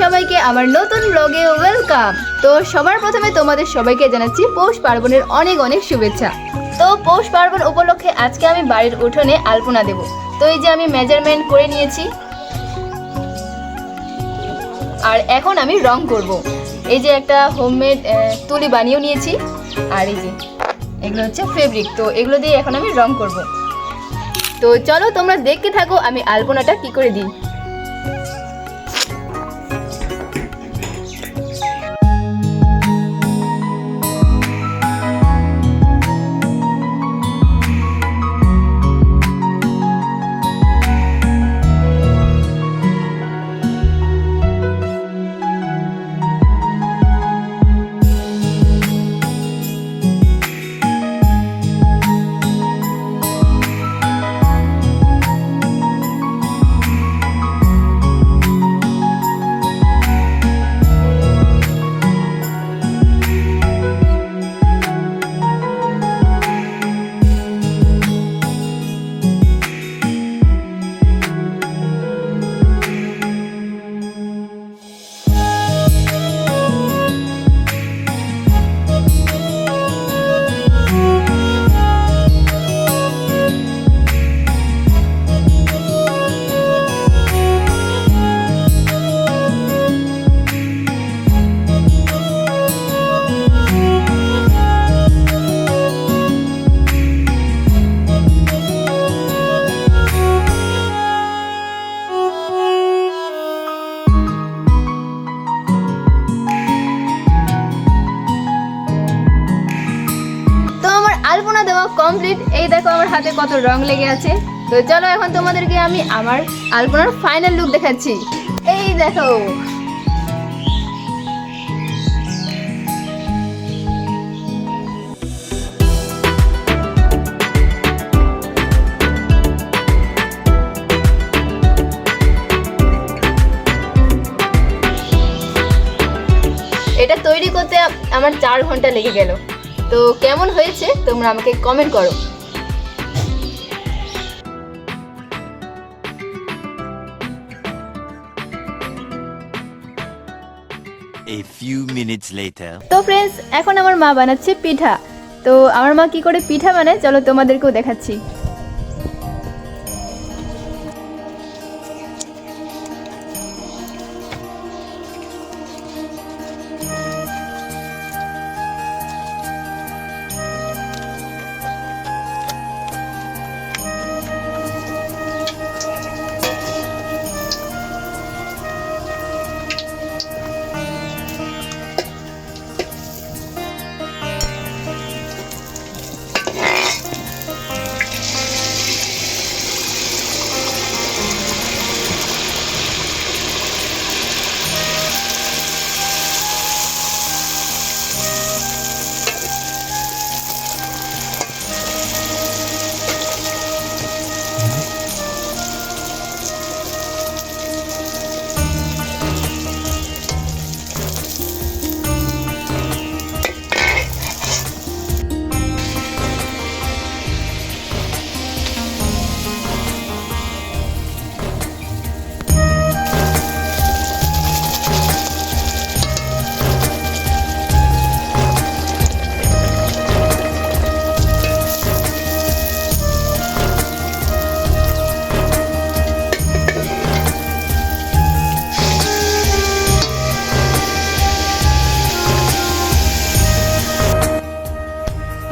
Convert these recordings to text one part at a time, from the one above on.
সবাইকে আমার নতুন ব্লগে ওয়েলকাম। তো সবার প্রথমে তোমাদের সবাইকে জানাচ্ছি পৌষ পার্বণের অনেক অনেক শুভেচ্ছা। তো পৌষ পার্বণ উপলক্ষে আজকে আমি বাড়ির উঠোনে আলপনা দেব। তো এই যে আমি মেজারমেন্ট করে নিয়েছি, আর এখন আমি রং করব। এই যে একটা হোমমেড তুলি বানিয়েও নিয়েছি, আর এই যে এগুলো হচ্ছে ফেব্রিক। তো এগুলো দিয়ে এখন আমি রং করব। তো চলো তোমরা দেখতে থাকো আমি আলপনাটা কি করে দিই। আলপনা দেওয়া কমপ্লিট। এই দেখো আমার হাতে কত রং লেগে আছে। তো চলো এখন তোমাদেরকে আমি আমার আলপনার ফাইনাল লুক দেখাচ্ছি। এই দেখো, এটা তৈরি করতে আমার 4 ঘন্টা লেগে গেল। তো কেমন হয়েছে তোমরা আমাকে কমেন্ট করো। A few minutes later. তো फ्रेंड्स, এখন আমার মা বানাচ্ছে পিঠা। তো আমার মা কি করে পিঠা বানায় চলো তোমাদেরকেও দেখাচ্ছি।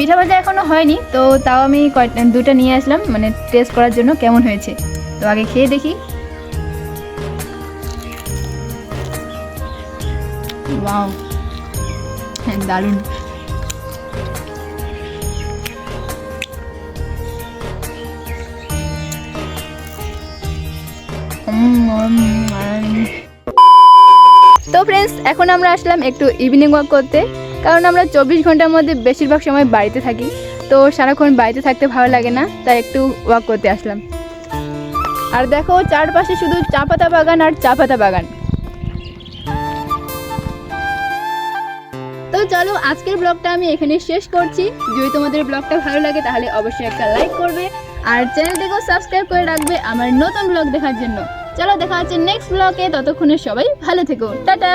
পিঠা ভাজা এখনো হয়নি, তো তাও আমি দুটো নিয়ে আসলাম মানে টেস্ট করার জন্য কেমন হয়েছে। তো আগে খেয়ে দেখি। ওয়াও, হ্যাঁ দারুণ। তো ফ্রেন্ডস, এখন আমরা আসলাম একটু ইভিনিং ওয়াক করতে, কারণ আমরা 24 ঘন্টার মধ্যে বেশিরভাগ সময় বাড়িতে থাকি। তো সারাক্ষণ বাড়িতে থাকতে ভালো লাগে না, তাই একটু ওয়াক করতে আসলাম। আর দেখো চারপাশে শুধু চা পাতা বাগান আর চা পাতা বাগান। তো চলো আজকের ব্লগটা আমি এখানে শেষ করছি। যদি তোমাদের ব্লগটা ভালো লাগে তাহলে অবশ্যই একটা লাইক করবে, আর চ্যানেলটিকেও সাবস্ক্রাইব করে রাখবে আমার নতুন ব্লগ দেখার জন্য। চলো দেখা হচ্ছে নেক্সট ব্লগে, ততক্ষণে সবাই ভালো থেকো, টাটা।